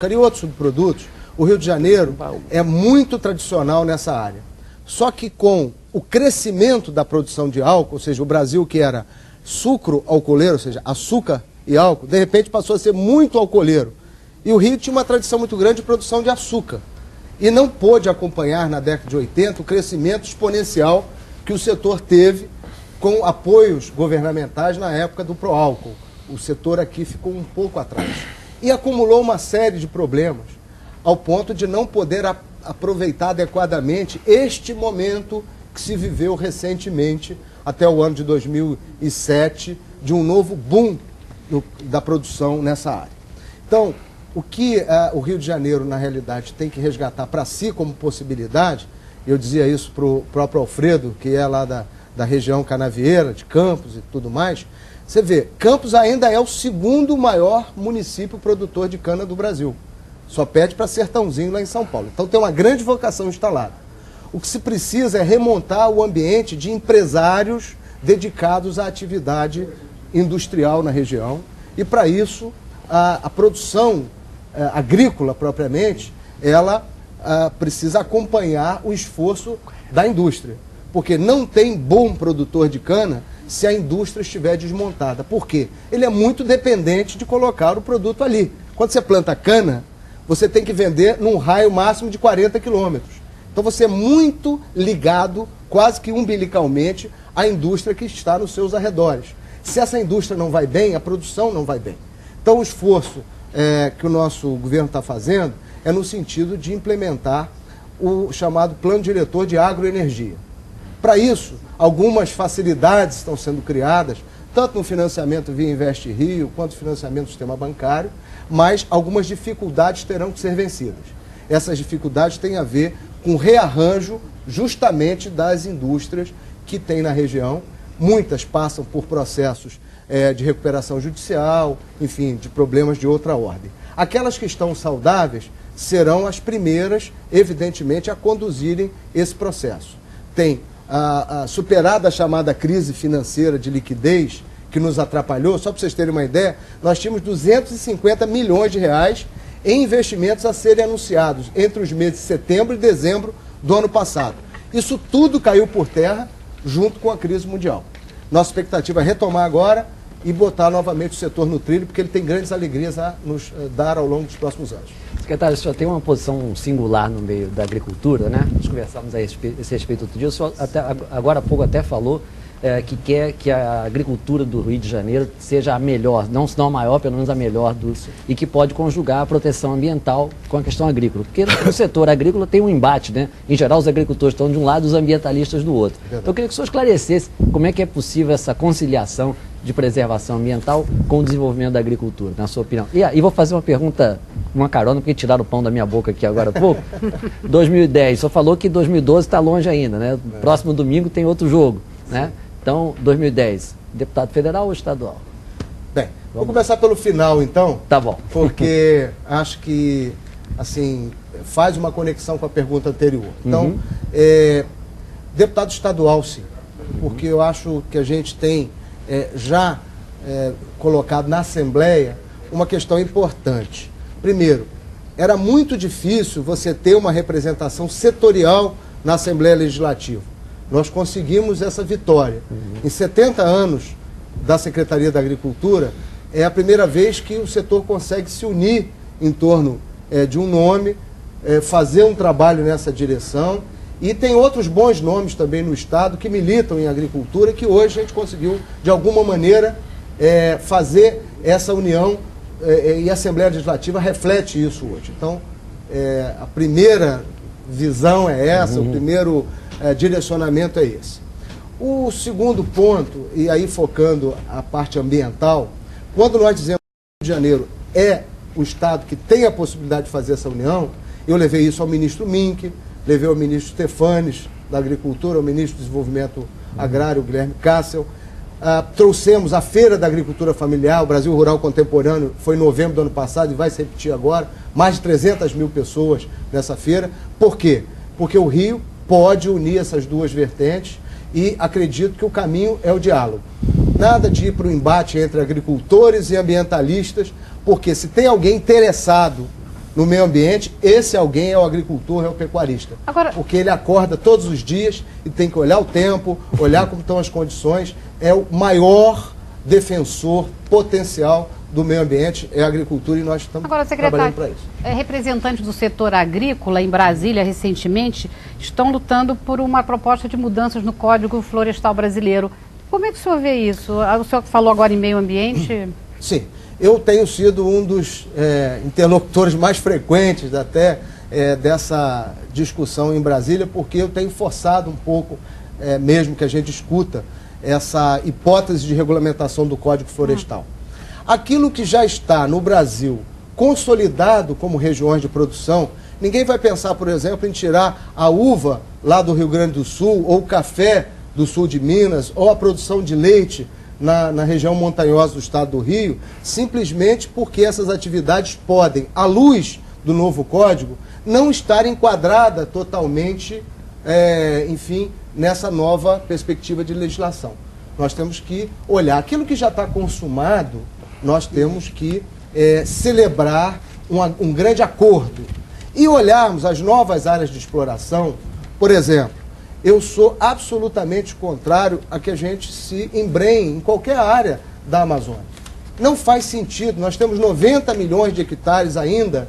e outros subprodutos, o Rio de Janeiro é muito tradicional nessa área. Só que com o crescimento da produção de álcool, ou seja, o Brasil que era sucro alcooleiro, ou seja, açúcar e álcool, de repente passou a ser muito alcooleiro. E o Rio tinha uma tradição muito grande de produção de açúcar. E não pôde acompanhar, na década de 80, o crescimento exponencial que o setor teve com apoios governamentais na época do Proálcool. O setor aqui ficou um pouco atrás. E acumulou uma série de problemas, ao ponto de não poder aproveitar adequadamente este momento que se viveu recentemente, até o ano de 2007, de um novo boom da produção nessa área. Então, o que o Rio de Janeiro, na realidade, tem que resgatar para si como possibilidade, eu dizia isso para o próprio Alfredo, que é lá da região canavieira, de Campos e tudo mais. Você vê, Campos ainda é o segundo maior município produtor de cana do Brasil. Só pede para Sertãozinho lá em São Paulo. Então tem uma grande vocação instalada. O que se precisa é remontar o ambiente de empresários dedicados à atividade industrial na região. E para isso, a produção agrícola propriamente, ela precisa acompanhar o esforço da indústria. Porque não tem bom produtor de cana se a indústria estiver desmontada. Por quê? Ele é muito dependente de colocar o produto ali. Quando você planta cana, você tem que vender num raio máximo de 40 quilômetros. Então você é muito ligado, quase que umbilicalmente, à indústria que está nos seus arredores. Se essa indústria não vai bem, a produção não vai bem. Então o esforço que o nosso governo está fazendo é no sentido de implementar o chamado Plano Diretor de Agroenergia. Para isso, algumas facilidades estão sendo criadas, tanto no financiamento via Investe Rio, quanto no financiamento do sistema bancário, mas algumas dificuldades terão que ser vencidas. Essas dificuldades têm a ver com o rearranjo justamente das indústrias que tem na região. Muitas passam por processos de recuperação judicial, enfim, de problemas de outra ordem. Aquelas que estão saudáveis serão as primeiras, evidentemente, a conduzirem esse processo. Tem superada a chamada crise financeira de liquidez, que nos atrapalhou, só para vocês terem uma ideia, nós tínhamos 250 milhões de reais em investimentos a serem anunciados entre os meses de setembro e dezembro do ano passado. Isso tudo caiu por terra junto com a crise mundial. Nossa expectativa é retomar agora e botar novamente o setor no trilho, porque ele tem grandes alegrias a nos dar ao longo dos próximos anos. Secretário, o senhor tem uma posição singular no meio da agricultura, né? Nós conversamos a esse respeito outro dia. O senhor agora há pouco até falou que quer que a agricultura do Rio de Janeiro seja a melhor, não a maior, pelo menos a melhor, e que pode conjugar a proteção ambiental com a questão agrícola. Porque no setor agrícola tem um embate, né? Em geral, os agricultores estão de um lado e os ambientalistas do outro. Então, eu queria que o senhor esclarecesse como é que é possível essa conciliação de preservação ambiental com o desenvolvimento da agricultura, na sua opinião. E vou fazer uma pergunta, uma carona, porque tiraram o pão da minha boca aqui agora há pouco. 2010, o senhor falou que 2012 está longe ainda, né? Próximo domingo tem outro jogo, né? Então, 2010, deputado federal ou estadual? Bem, vou começar pelo final, então. Tá bom. Porque acho que, assim, faz uma conexão com a pergunta anterior. Então, deputado estadual, sim. Porque eu acho que a gente tem já colocado na Assembleia uma questão importante. Primeiro, era muito difícil você ter uma representação setorial na Assembleia Legislativa. Nós conseguimos essa vitória. Em 70 anos da Secretaria da Agricultura, é a primeira vez que o setor consegue se unir em torno de um nome, fazer um trabalho nessa direção. E tem outros bons nomes também no Estado que militam em agricultura, que hoje a gente conseguiu, de alguma maneira, fazer essa união, e a Assembleia Legislativa reflete isso hoje. Então, a primeira visão é essa, o primeiro direcionamento é esse. O segundo ponto, e aí focando a parte ambiental, quando nós dizemos que o Rio de Janeiro é o Estado que tem a possibilidade de fazer essa união, eu levei isso ao ministro Mink, levei ao ministro Stefanes, da Agricultura, ao ministro do Desenvolvimento Agrário, Guilherme Cassel. Trouxemos a Feira da Agricultura Familiar, o Brasil Rural Contemporâneo, foi em novembro do ano passado e vai se repetir agora, mais de 300 mil pessoas nessa feira. Por quê? Porque o Rio pode unir essas duas vertentes e acredito que o caminho é o diálogo. Nada de ir para o embate entre agricultores e ambientalistas, porque se tem alguém interessado no meio ambiente, esse alguém é o agricultor, é o pecuarista. Agora, porque ele acorda todos os dias e tem que olhar o tempo, olhar como estão as condições, é o maior defensor potencial do meio ambiente, é a agricultura, e nós estamos trabalhando para isso. Representantes do setor agrícola em Brasília, recentemente, estão lutando por uma proposta de mudanças no Código Florestal Brasileiro. Como é que o senhor vê isso? O senhor que falou agora em meio ambiente... Sim, eu tenho sido um dos interlocutores mais frequentes até dessa discussão em Brasília, porque eu tenho forçado um pouco, mesmo que a gente escuta, essa hipótese de regulamentação do Código Florestal. Aquilo que já está no Brasil consolidado como regiões de produção, ninguém vai pensar, por exemplo, em tirar a uva lá do Rio Grande do Sul, ou o café do sul de Minas, ou a produção de leite na região montanhosa do estado do Rio, simplesmente porque essas atividades podem, à luz do novo código, não estar enquadrada totalmente, enfim, nessa nova perspectiva de legislação. Nós temos que olhar aquilo que já está consumado, nós temos que celebrar um grande acordo e olharmos as novas áreas de exploração. Por exemplo, eu sou absolutamente contrário a que a gente se embrenhe em qualquer área da Amazônia. Não faz sentido, nós temos 90 milhões de hectares ainda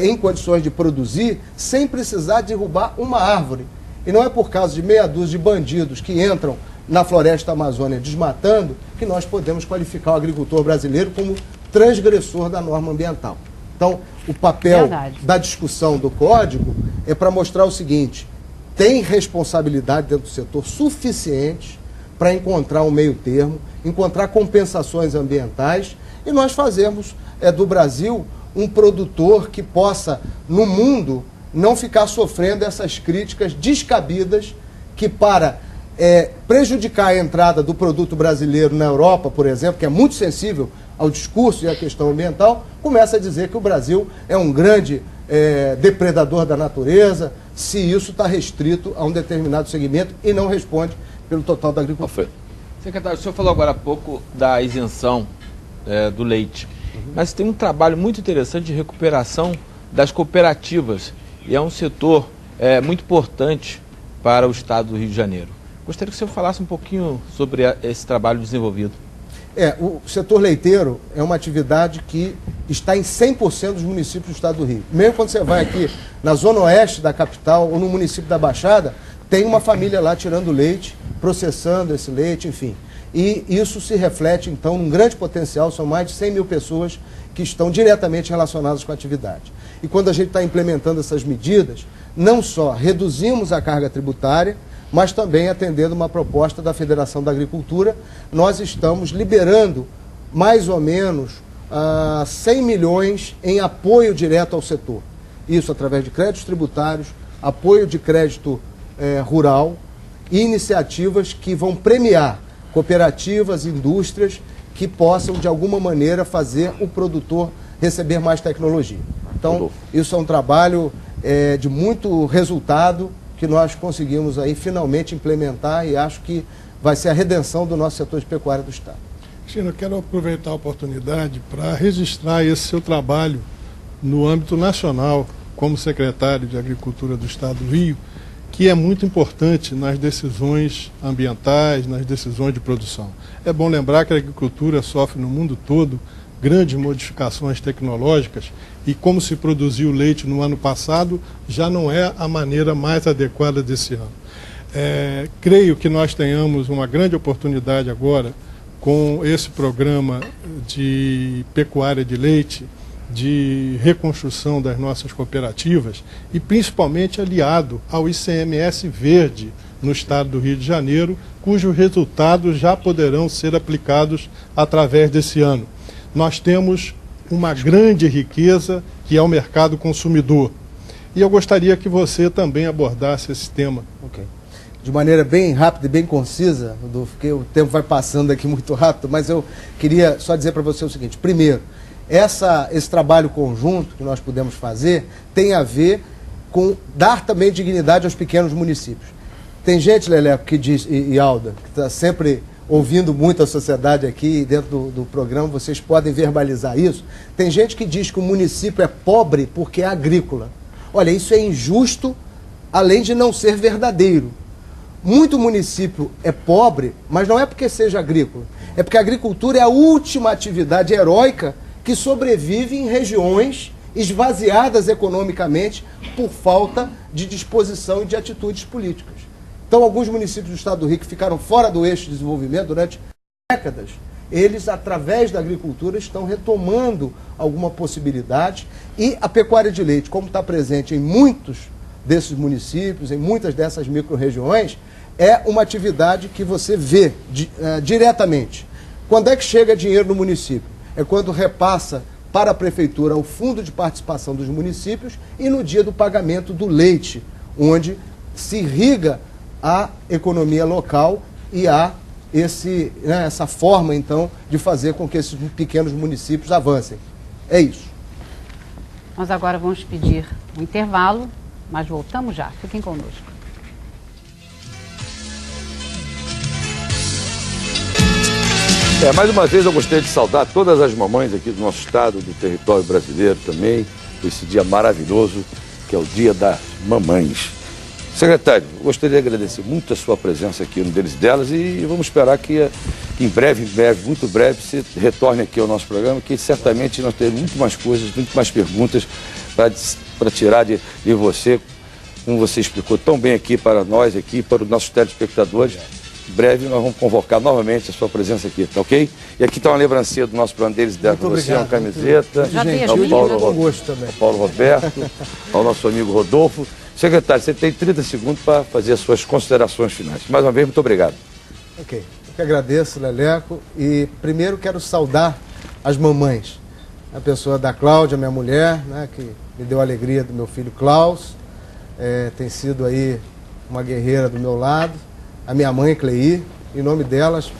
em condições de produzir, sem precisar derrubar uma árvore. E não é por causa de meia dúzia de bandidos que entram na floresta amazônica desmatando que nós podemos qualificar o agricultor brasileiro como transgressor da norma ambiental. Então, o papel da discussão do código é para mostrar o seguinte: tem responsabilidade dentro do setor suficiente para encontrar um meio termo, encontrar compensações ambientais, e nós fazemos do Brasil um produtor que possa, no mundo, não ficar sofrendo essas críticas descabidas que, para prejudicar a entrada do produto brasileiro na Europa, por exemplo, que é muito sensível ao discurso e à questão ambiental, começa a dizer que o Brasil é um grande depredador da natureza, se isso está restrito a um determinado segmento e não responde pelo total da agricultura. Secretário, o senhor falou agora há pouco da isenção do leite, mas tem um trabalho muito interessante de recuperação das cooperativas, e é um setor muito importante para o estado do Rio de Janeiro. Gostaria que o senhor falasse um pouquinho sobre esse trabalho desenvolvido. O setor leiteiro é uma atividade que está em 100% dos municípios do estado do Rio. Mesmo quando você vai aqui na zona oeste da capital ou no município da Baixada, tem uma família lá tirando leite, processando esse leite, enfim. E isso se reflete, então, num grande potencial. São mais de 100 mil pessoas que estão diretamente relacionadas com a atividade. E quando a gente está implementando essas medidas, não só reduzimos a carga tributária, mas também atendendo uma proposta da Federação da Agricultura, nós estamos liberando mais ou menos 100 milhões em apoio direto ao setor. Isso através de créditos tributários, apoio de crédito rural e iniciativas que vão premiar cooperativas, indústrias que possam, de alguma maneira, fazer o produtor receber mais tecnologia. Então, isso é um trabalho de muito resultado, que nós conseguimos aí finalmente implementar, e acho que vai ser a redenção do nosso setor de pecuária do estado. Chino, eu quero aproveitar a oportunidade para registrar esse seu trabalho no âmbito nacional, como secretário de Agricultura do estado do Rio, que é muito importante nas decisões ambientais, nas decisões de produção. É bom lembrar que a agricultura sofre no mundo todo grandes modificações tecnológicas, e como se produziu leite no ano passado já não é a maneira mais adequada desse ano. Creio que nós tenhamos uma grande oportunidade agora com esse programa de pecuária de leite, de reconstrução das nossas cooperativas, e principalmente aliado ao ICMS verde no estado do Rio de Janeiro, cujos resultados já poderão ser aplicados através desse ano. Nós temos uma grande riqueza, que é o mercado consumidor. E eu gostaria que você também abordasse esse tema. Ok. De maneira bem rápida e bem concisa, Rodolfo, porque o tempo vai passando aqui muito rápido, mas eu queria só dizer para você o seguinte: primeiro, esse trabalho conjunto que nós pudemos fazer tem a ver com dar também dignidade aos pequenos municípios. Tem gente, Leleco, que diz, e Alda, que está sempre ouvindo muito a sociedade aqui dentro do programa, vocês podem verbalizar isso. Tem gente que diz que o município é pobre porque é agrícola. Olha, isso é injusto, além de não ser verdadeiro. Muito município é pobre, mas não é porque seja agrícola. É porque a agricultura é a última atividade heróica que sobrevive em regiões esvaziadas economicamente por falta de disposição e de atitudes políticas. Então, alguns municípios do estado do Rio que ficaram fora do eixo de desenvolvimento durante décadas, eles, através da agricultura, estão retomando alguma possibilidade. E a pecuária de leite, como está presente em muitos desses municípios, em muitas dessas micro-regiões, é uma atividade que você vê diretamente. Quando é que chega dinheiro no município? É quando repassa para a prefeitura o fundo de participação dos municípios e no dia do pagamento do leite, onde se irriga a economia local e há essa forma, então, de fazer com que esses pequenos municípios avancem. É isso. Nós agora vamos pedir um intervalo, mas voltamos já. Fiquem conosco. Mais uma vez eu gostaria de saudar todas as mamães aqui do nosso estado, do território brasileiro também, esse dia maravilhoso, que é o Dia das Mamães. Secretário, eu gostaria de agradecer muito a sua presença aqui no Deles e Delas e vamos esperar que em breve, muito breve, você retorne aqui ao nosso programa, que certamente nós teremos muito mais coisas, muito mais perguntas para tirar de você, como você explicou tão bem aqui para nós, aqui, para os nossos telespectadores. Em breve nós vamos convocar novamente a sua presença aqui, tá ok? E aqui está uma lembrancinha do nosso plano Deles e Delas para você, uma camiseta, ao Paulo Roberto, ao nosso amigo Rodolfo. Secretário, você tem 30 segundos para fazer as suas considerações finais. Mais uma vez, muito obrigado. Ok. Eu que agradeço, Leleco. E primeiro quero saudar as mamães. A pessoa da Cláudia, minha mulher, né, que me deu a alegria do meu filho Klaus. Tem sido aí uma guerreira do meu lado. A minha mãe, Cleí, em nome delas,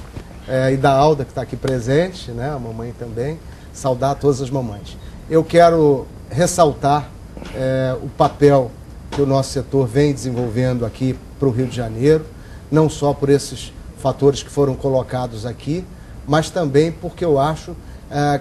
e da Alda, que está aqui presente, né, a mamãe também. Saudar todas as mamães. Eu quero ressaltar o papel que o nosso setor vem desenvolvendo aqui para o Rio de Janeiro, não só por esses fatores que foram colocados aqui, mas também porque eu acho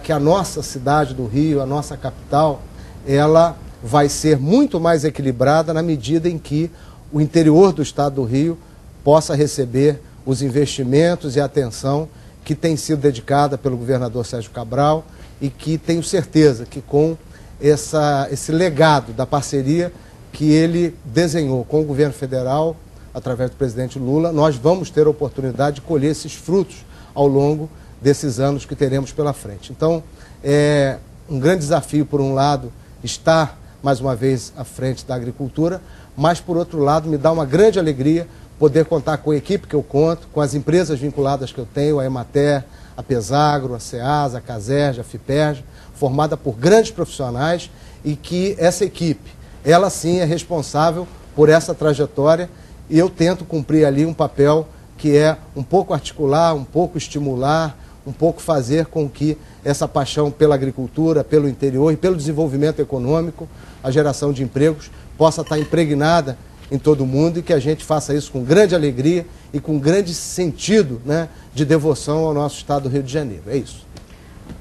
que a nossa cidade do Rio, a nossa capital, ela vai ser muito mais equilibrada na medida em que o interior do estado do Rio possa receber os investimentos e a atenção que tem sido dedicada pelo governador Sérgio Cabral e que tenho certeza que com esse legado da parceria que ele desenhou com o governo federal, através do presidente Lula, nós vamos ter a oportunidade de colher esses frutos ao longo desses anos que teremos pela frente. Então, é um grande desafio, por um lado, estar, mais uma vez, à frente da agricultura, mas, por outro lado, me dá uma grande alegria poder contar com a equipe que eu conto, com as empresas vinculadas que eu tenho, a Emater, a Pesagro, a Ceasa, a Caserja, a Fiperja, formada por grandes profissionais e que essa equipe, ela sim é responsável por essa trajetória e eu tento cumprir ali um papel que é um pouco articular, um pouco estimular, um pouco fazer com que essa paixão pela agricultura, pelo interior e pelo desenvolvimento econômico, a geração de empregos, possa estar impregnada em todo mundo e que a gente faça isso com grande alegria e com grande sentido, né, de devoção ao nosso estado do Rio de Janeiro. É isso.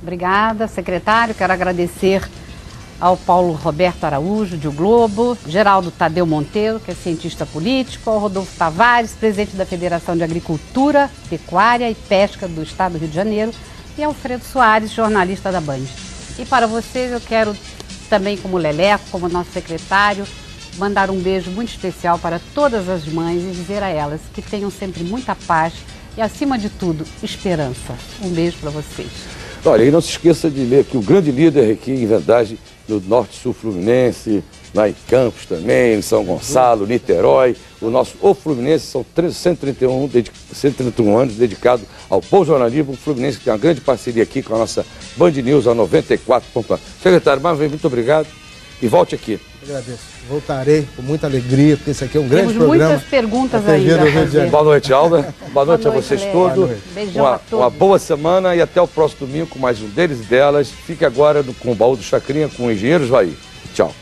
Obrigada, secretário. Quero agradecer ao Paulo Roberto Araújo, de O Globo, Geraldo Tadeu Monteiro, que é cientista político, ao Rodolfo Tavares, presidente da Federação de Agricultura, Pecuária e Pesca do Estado do Rio de Janeiro, e Alfredo Soares, jornalista da Band. E para vocês eu quero também, como Leleco, como nosso secretário, mandar um beijo muito especial para todas as mães e dizer a elas que tenham sempre muita paz e, acima de tudo, esperança. Um beijo para vocês. Olha, e não se esqueça de ler que o grande líder aqui, em verdade, no Norte-Sul Fluminense, lá em Campos também, em São Gonçalo, Niterói, o Fluminense são 131 anos dedicados ao bom jornalismo. O Fluminense que tem uma grande parceria aqui com a nossa Band News, a 94.1. Secretário, mais uma vez, muito obrigado e volte aqui. Agradeço. Voltarei com muita alegria, porque esse aqui é um grande programa. Temos muitas perguntas ainda. Boa noite, Alda. Boa noite a vocês todos. Beijão a todos. Uma boa semana e até o próximo domingo com mais um Deles e Delas. Fique agora com o Baú do Chacrinha com o Engenheiro Jair. Tchau.